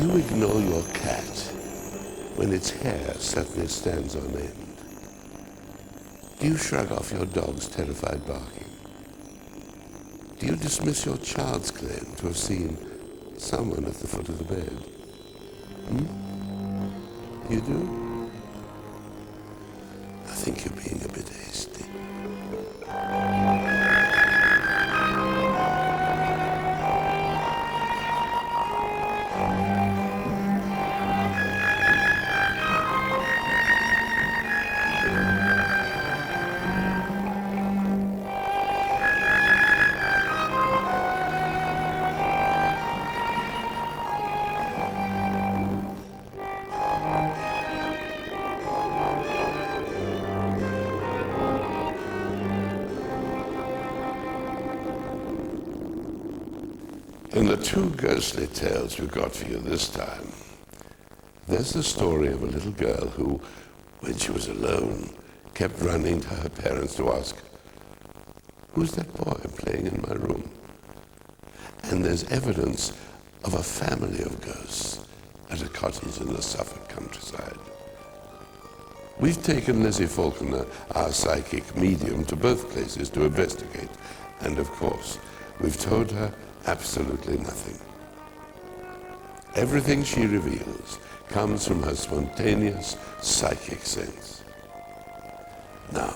you ignore your cat when its hair suddenly stands on end? Do you shrug off your dog's terrified barking? Do you dismiss your child's claim to have seen someone at the foot of the bed? You do? I think you're being a bit hasty. In the two ghostly tales we've got for you this time, there's the story of a little girl who, when she was alone, kept running to her parents to ask, "Who's that boy playing in my room?" And there's evidence of a family of ghosts at a cottage in the Suffolk countryside. We've taken Lizzie Falconer, our psychic medium, to both places to investigate, and of course, we've told her absolutely nothing. Everything she reveals comes from her spontaneous psychic sense. Now,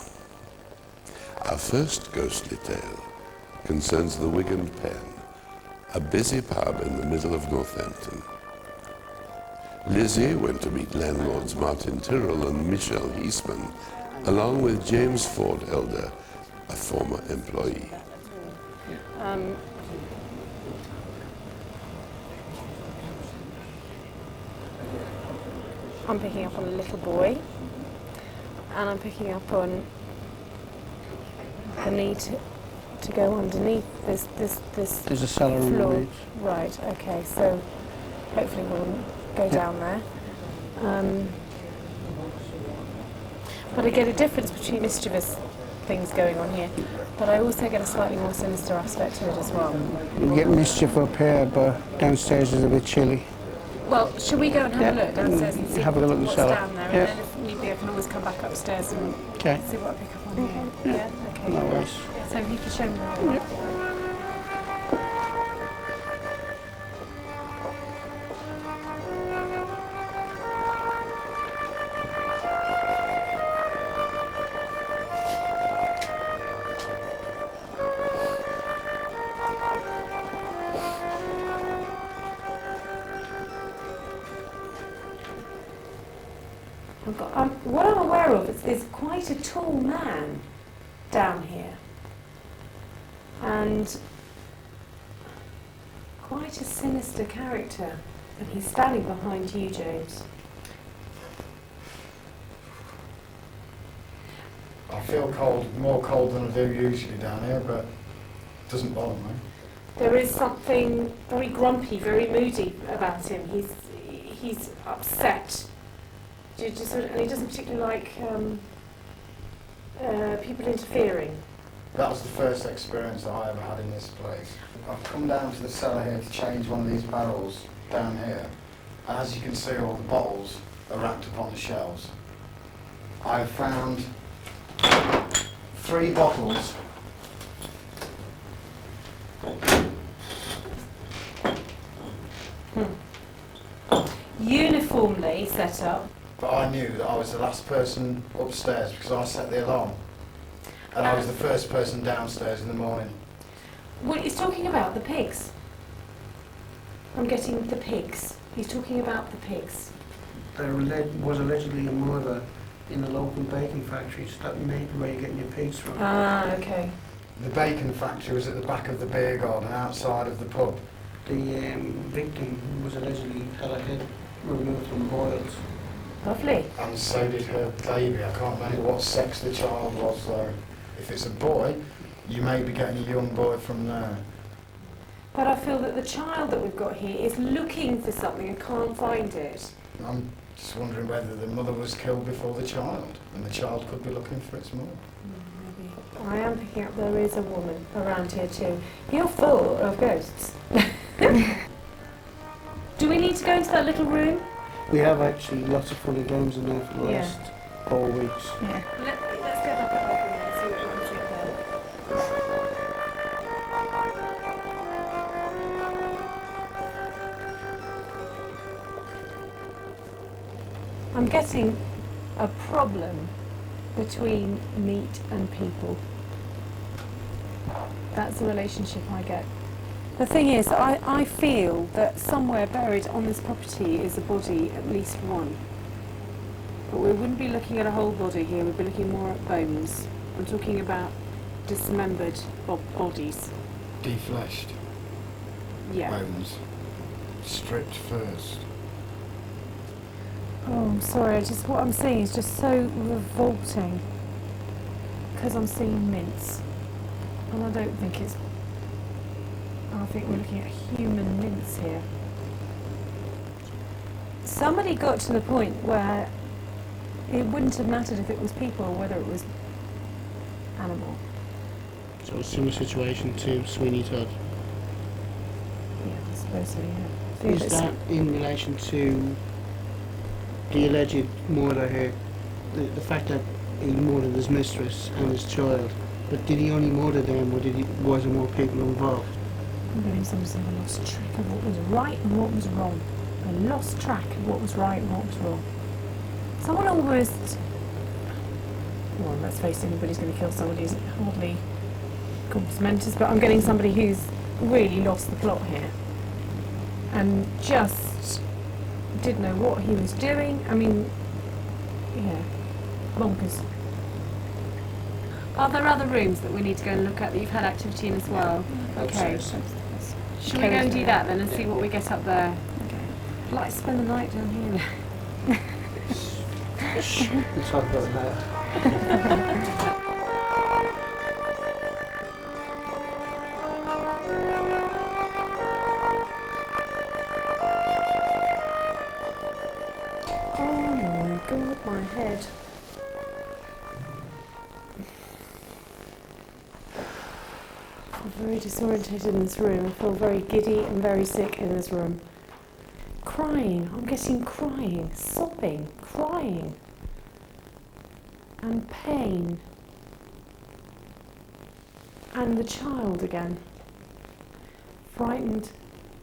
our first ghostly tale concerns the Wig and Pen, a busy pub in the middle of Northampton. Lizzie went to meet landlords Martin Tyrrell and Michelle Eastman, along with James Ford Elder, a former employee. I'm picking up on a little boy, and I'm picking up on the need to go underneath this There's a cellar floor. room. Right, okay, so hopefully we'll go down there. But I get a difference between mischievous things going on here, but I also get a slightly more sinister aspect to it as well. You get mischief up here, but downstairs is a bit chilly. Well, should we go and have a look downstairs and see Have a look in the what's cellar. down there? Yeah. And then if need be, I can always come back upstairs and Okay. see what I pick up on here. Yeah, okay. No worries. So you can show me. Yep. What I'm aware of is quite a tall man down here, and quite a sinister character, and he's standing behind you, James. I feel cold, more cold than I do usually down here, but it doesn't bother me. There is something very grumpy, very moody about him. He's upset. And he doesn't particularly like people interfering. That was the first experience that I ever had in this place. I've come down to the cellar here to change one of these barrels down here. And as you can see, all the bottles are racked up on the shelves. I found 3 bottles . Uniformly set up. But I knew that I was the last person upstairs because I set the alarm. And I was the first person downstairs in the morning. Well, he's talking about the pigs. I'm getting the pigs. He's talking about the pigs. There was allegedly a murder in the local baking factories that made where you're getting your pigs from. Ah, okay. The bacon factory was at the back of the beer garden outside of the pub. The victim was allegedly had her head removed from boils. Lovely. And so did her baby. I can't remember what sex the child was though. If it's a boy, you may be getting a young boy from there. But I feel that the child that we've got here is looking for something and can't find it. I'm just wondering whether the mother was killed before the child, and the child could be looking for its mother. Maybe. I am picking up there is a woman around here too. You're full of ghosts. Do we need need to go into that little room? We have actually lots of funny games in there for the Yeah. last 4 weeks. Yeah. Let's go back up and see what we can see up there. I'm getting a problem between meat and people. That's the relationship I get. The thing is, I feel that somewhere buried on this property is a body, at least one. But we wouldn't be looking at a whole body here, we'd be looking more at bones. I'm talking about dismembered bodies. Defleshed Yeah. bones, stripped first. Oh, I'm sorry, what I'm seeing is just so revolting. Because I'm seeing mince. And I don't think it's... I think we're looking at human mince here. Somebody got to the point where it wouldn't have mattered if it was people or whether it was animal. So a similar situation to Sweeney Todd. Yeah, I suppose so, yeah. Is that in relation to the alleged murder here? The fact that he murdered his mistress and his child, but did he only murder them, or was there more people involved? I'm getting some sort of lost track of what was right and what was wrong. I lost track of what was right and what was wrong. Someone almost... Well, let's face it, anybody's going to kill somebody who's hardly complimentous, but I'm getting somebody who's really lost the plot here. And just didn't know what he was doing. I mean, yeah, bonkers. Are there other rooms that we need to go and look at that you've had activity in as well? Okay. Should we go and do that then and see what we get up there? Okay. I'd like to spend the night down here. We'll talk about it now. Oh my god, my head. I'm very disorientated in this room. I feel very giddy and very sick in this room. Crying. I'm getting crying, sobbing, crying. And pain. And the child again. Frightened,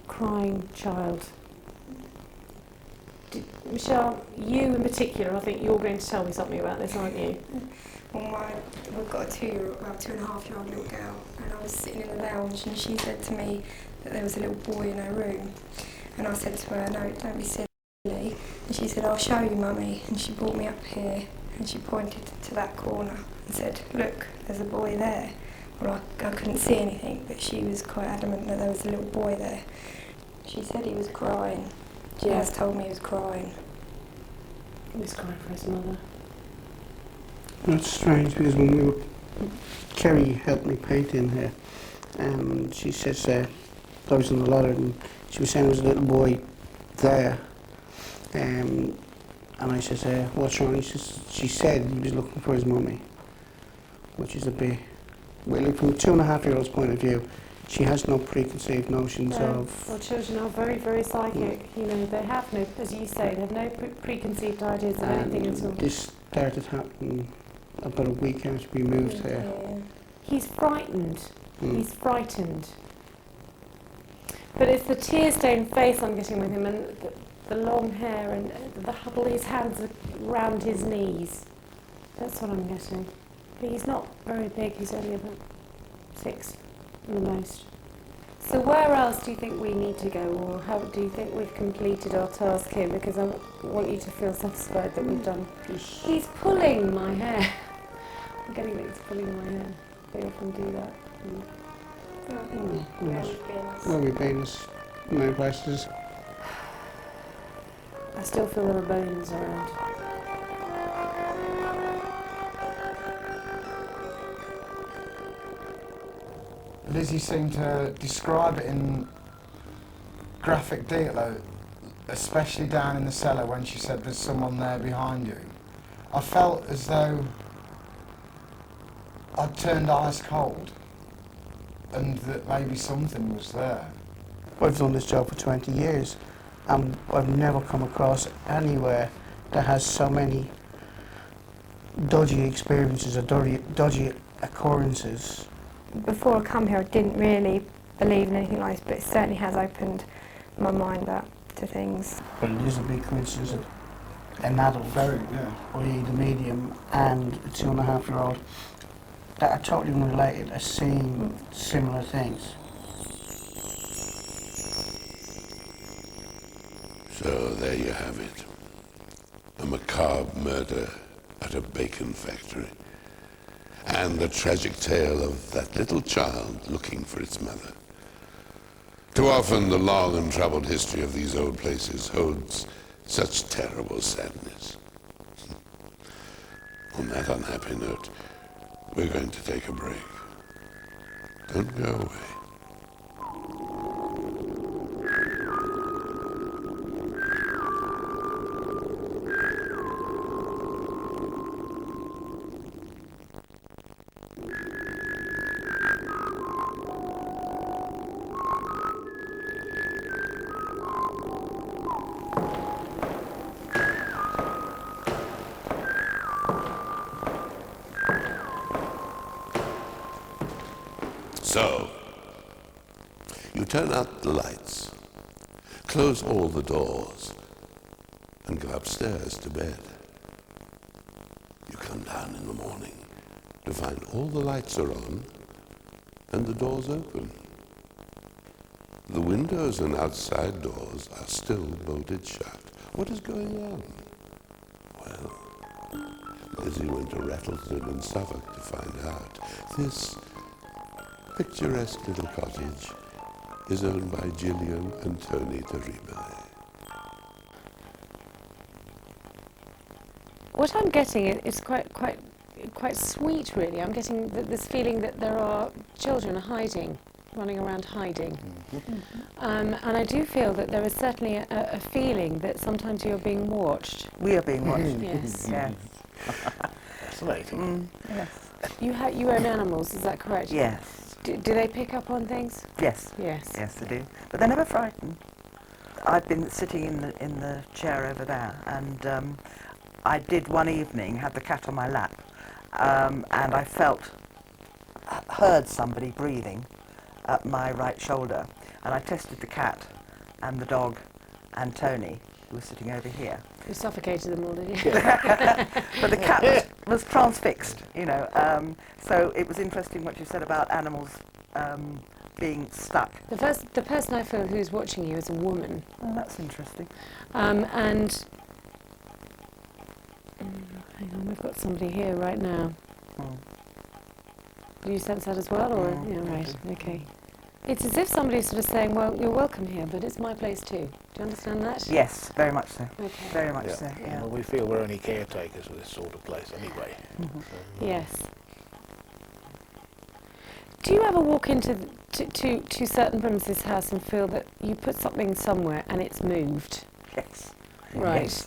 crying child. Michelle, you in particular, I think you're going to tell me something about this, aren't you? Well, we've got a 2.5-year-old little girl, and I was sitting in the lounge, and she said to me that there was a little boy in her room, and I said to her, "No, don't be silly." And she said, "I'll show you, Mummy." And she brought me up here, and she pointed to that corner and said, "Look, there's a boy there." Well, I couldn't see anything, but she was quite adamant that there was a little boy there. She said he was crying. She has told me he was crying. He was crying for his mother. That's strange, because when we were... Kerry helped me paint in here, and she says, I was on the ladder, and she was saying there was a little boy there, and I says, what's wrong? She said he was looking for his mummy, which is a bit... Well, from a 2.5-year-old's point of view, she has no preconceived notions of... Well, children are very, very psychic. You know, they have no, as you say, they have no preconceived ideas of anything at all. This started happening about a week after we moved here. Yeah. He's frightened. Mm. He's frightened. But it's the tear-stained face I'm getting with him, and the long hair, and the huddle, his hands around his knees. That's what I'm getting. But he's not very big. He's only about 6 at the most. So where else do you think we need to go, or how do you think we've completed our task here? Because I want you to feel satisfied that we've done. He's pulling my hair. I'm getting that he's pulling my hair. They often do that. Well, I think Where we've been is many places. I still feel there are bones around. Lizzie seemed to describe it in graphic detail, especially down in the cellar when she said there's someone there behind you. I felt as though I'd turned ice cold and that maybe something was there. I've done this job for 20 years, I've never come across anywhere that has so many dodgy experiences or dodgy occurrences. Before I come here, I didn't really believe in anything like this, but it certainly has opened my mind up to things. But it is a big coincidence that an adult, Very, yeah. i.e. the medium, and a 2.5-year-old that are totally unrelated are seeing similar things. So there you have it. A macabre murder at a bacon factory. And the tragic tale of that little child looking for its mother. Too often the long and troubled history of these old places holds such terrible sadness. On that unhappy note, we're going to take a break. Don't go away. So, you turn out the lights, close all the doors, and go upstairs to bed. You come down in the morning to find all the lights are on and the doors open. The windows and outside doors are still bolted shut. What is going on? Well, Lizzie went to Rattlesden in Suffolk to find out. This picturesque little cottage is owned by Gillian and Tony Terribile. What I'm getting is quite sweet, really. I'm getting this feeling that there are children hiding, running around hiding. And I do feel that there is certainly a feeling that sometimes you're being watched. We are being watched. Yes. Yes. Fascinating. Yes. You own animals, is that correct? Yes. Do they pick up on things? Yes. Yes. Yes, they do. But they're never frightened. I've been sitting in the chair over there, and I did one evening had the cat on my lap, and I heard somebody breathing at my right shoulder, and I tested the cat and the dog and Tony, who was sitting over here. You suffocated them all, did you? But the cat was transfixed, you know. So it was interesting what you said about animals being stuck. The person I feel who's watching you is a woman. Oh, that's interesting. And hang on, we've got somebody here right now. Mm. Do you sense that as well, or yeah, right? Okay. It's as if somebody's sort of saying, "Well, you're welcome here, but it's my place too." Do you understand that? Yes, very much so. Okay. Very much so. Yeah. Well, we feel we're only caretakers of this sort of place anyway. Yes. Do you ever walk into to certain premises house and feel that you put something somewhere and it's moved? Yes. Right. Yes.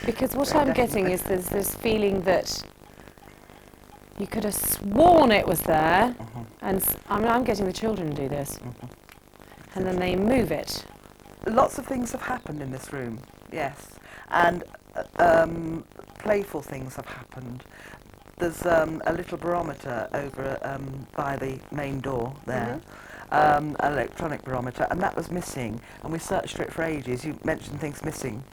Because what Very I'm getting is there's this feeling that you could have sworn it was there, and I'm getting the children do this, and then they move it. Lots of things have happened in this room, yes, and playful things have happened. There's a little barometer over by the main door there, an electronic barometer, and that was missing, and we searched for it for ages. You mentioned things missing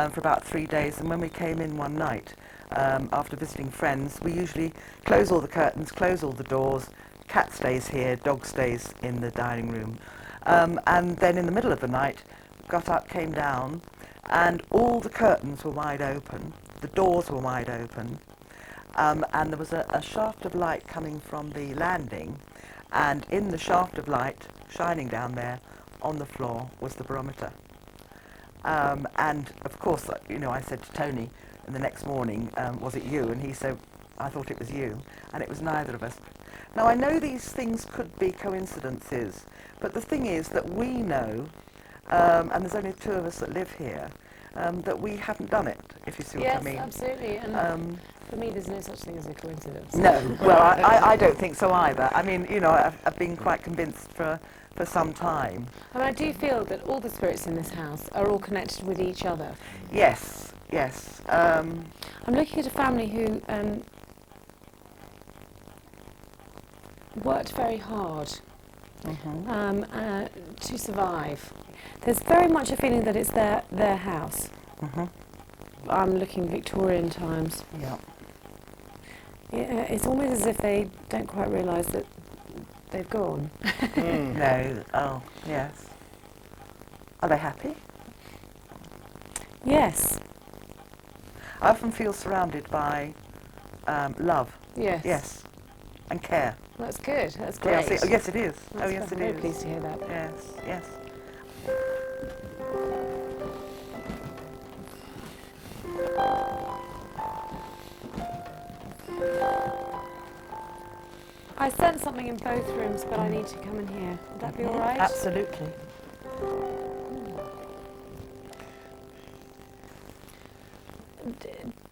for about 3 days, and when we came in one night, after visiting friends, we usually close all the curtains, close all the doors, cat stays here, dog stays in the dining room. And then in the middle of the night, got up, came down, and all the curtains were wide open, the doors were wide open, and there was a shaft of light coming from the landing, and in the shaft of light, shining down there on the floor, was the barometer. And of course, you know, I said to Tony the next morning, was it you? And he said, I thought it was you, and it was neither of us. Now, I know these things could be coincidences, but the thing is that we know, and there's only 2 of us that live here, that we haven't done it, if you see what I mean. Yes, absolutely. And For me, there's no such thing as a coincidence. No, well, I don't think so either. I mean, you know, I've been quite convinced for some time. And I do feel that all the spirits in this house are all connected with each other. Yes, yes. I'm looking at a family who worked very hard to survive. There's very much a feeling that it's their house. I'm looking Victorian times. Yeah. Yeah, it's almost as if they don't quite realise that they've gone. No. Oh, yes. Are they happy? Yes. I often feel surrounded by love. Yes. Yes. And care. That's good. That's Yes, great. yes, it is. That's Oh, yes, I'm it very is. pleased to hear that. Yes, yes. I sense something in both rooms, but I need to come in here. Would that be all right? Absolutely.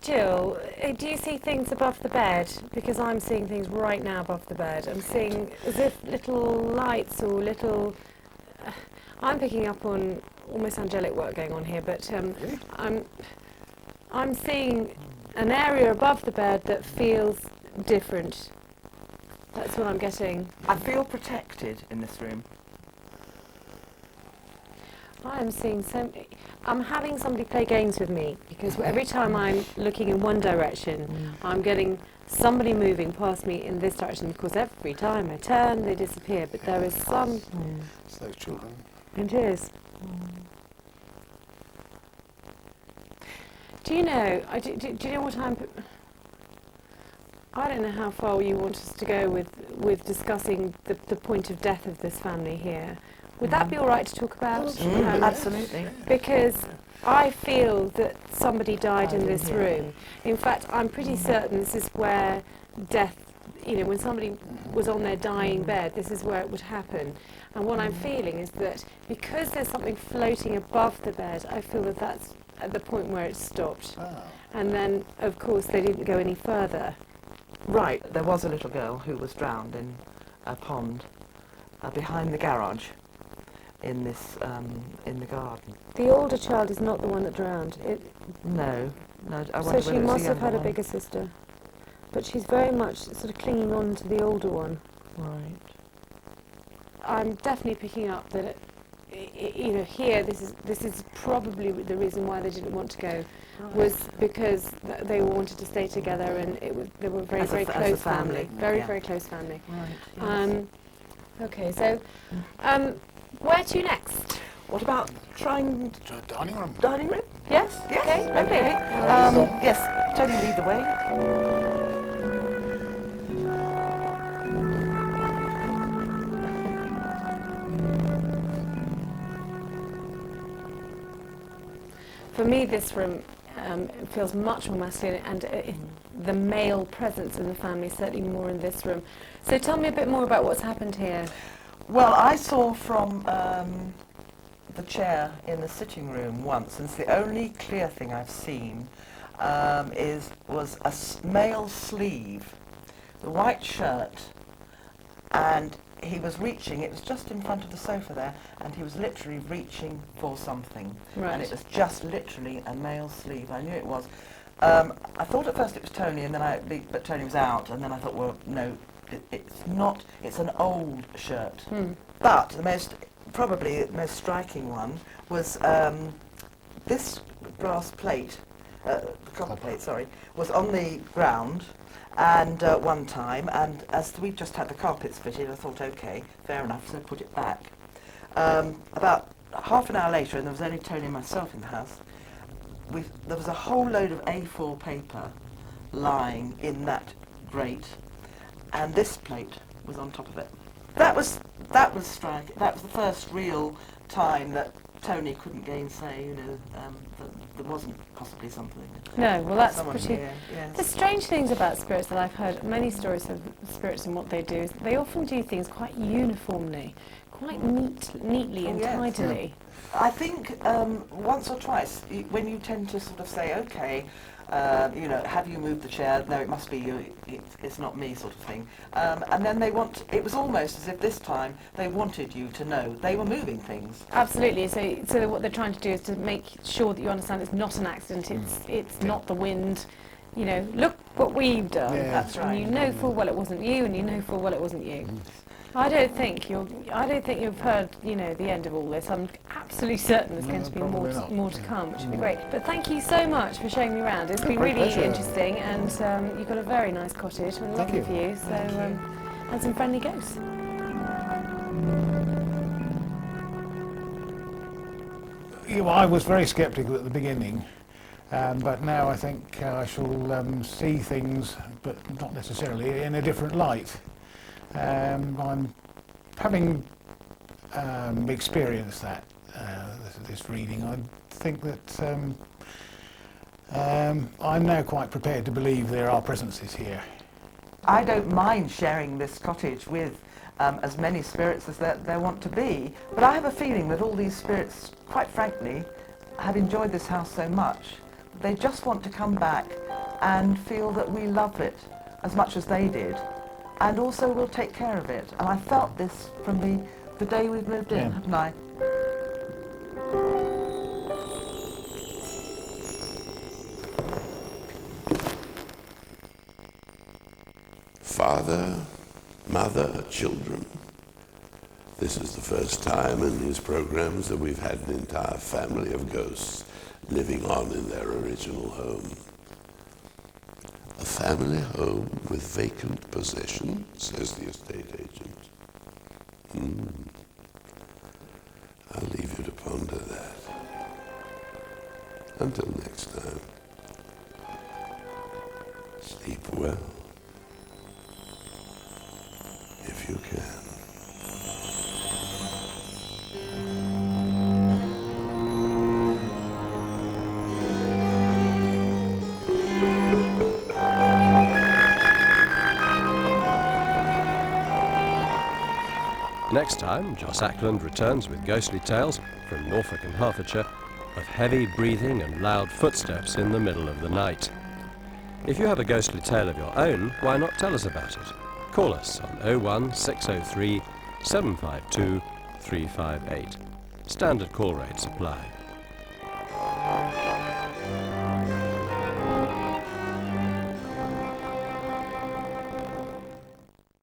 Jill, do you see things above the bed? Because I'm seeing things right now above the bed. I'm seeing as if little lights or little... I'm picking up on almost angelic work going on here, but I'm seeing an area above the bed that feels different. That's what I'm getting. I feel protected in this room. I'm seeing I'm having somebody play games with me, because every time I'm looking in one direction, I'm getting somebody moving past me in this direction. Of course, every time I turn, they disappear. But there is some. It's those children. It is. Do you know? Do you know what I'm? I don't know how far you want us to go with discussing the point of death of this family here. Would that be all right to talk about? Absolutely. Because I feel that somebody died in this room. In fact, I'm pretty certain this is where death, you know, when somebody was on their dying bed, this is where it would happen. And what I'm feeling is that because there's something floating above the bed, I feel that that's at the point where it stopped. And then, of course, they didn't go any further. Right, there was a little girl who was drowned in a pond behind the garage in this in the garden. The older child is not the one that drowned. No, I So wonder she whether must it's the have had a younger bigger sister. But she's very much sort of clinging on to the older one. one. Right. I'm definitely picking up that, you know, here this is probably the reason why they didn't want to go, was because they all wanted to stay together, and they were very As a close family. very Yeah. very close family. Right. Okay, so where to next? What about trying Dining room. dining room? Yes. Yes. Okay. Okay. Yes. Tony, lead the way. For me, this room feels much more masculine, and the male presence in the family is certainly more in this room. So tell me a bit more about what's happened here. Well, I saw from the chair in the sitting room once, and it's the only clear thing I've seen, was a male sleeve, the white shirt, and he was reaching, it was just in front of the sofa there, and he was literally reaching for something. Right. And it was just literally a male sleeve. I knew it was. I thought at first it was Tony, and then but Tony was out, and then I thought, well, no, it's not. It's an old shirt. But probably the most striking one was this brass plate, copper plate, sorry, was on the ground. And one time, and as we just had the carpets fitted, I thought, okay, fair enough, so put it back. About half an hour later, and there was only Tony and myself in the house, there was a whole load of A4 paper lying in that grate, and this plate was on top of it. That was striking. That was the first real time that Tony couldn't gainsay, you know, that there wasn't possibly something. No, well that's Someone pretty... here, yes. The strange things about spirits that I've heard, many stories of spirits and what they do, is they often do things quite uniformly, quite neatly and yes. tidily. I think once or twice, when you tend to sort of say, okay, You know, have you moved the chair? No, it must be you. It's not me, sort of thing. And then it was almost as if this time they wanted you to know they were moving things. Absolutely. So what they're trying to do is to make sure that you understand it's not an accident. It's not the wind. You know, look what we've done. Yeah, that's right. And you know full well it wasn't you, and you know full well it wasn't you. I don't think you've heard, you know, the end of all this. I'm absolutely certain there's going to be probably not. more to come, which would be great. But thank you so much for showing me around. It's been My really pleasure. interesting, and you've got a very nice cottage with a lovely you. view. So and some friendly ghosts. Yeah, well, I was very sceptical at the beginning, but now I think I shall see things, but not necessarily in a different light. I'm having experienced that this reading. I think that I'm now quite prepared to believe there are presences here. I don't mind sharing this cottage with as many spirits as there want to be, but I have a feeling that all these spirits, quite frankly, have enjoyed this house so much, they just want to come back and feel that we love it as much as they did, and also we'll take care of it. And I felt this from the day we've moved in, Yeah. haven't I? Father, mother, children. This is the first time in these programs that we've had an entire family of ghosts living on in their original home. A family home with vacant possession, says the estate agent. I'll leave you to ponder that. Until next time, sleep well, if you can. Next time, Joss Ackland returns with ghostly tales from Norfolk and Hertfordshire of heavy breathing and loud footsteps in the middle of the night. If you have a ghostly tale of your own, why not tell us about it? Call us on 01603 752 358. Standard call rates apply.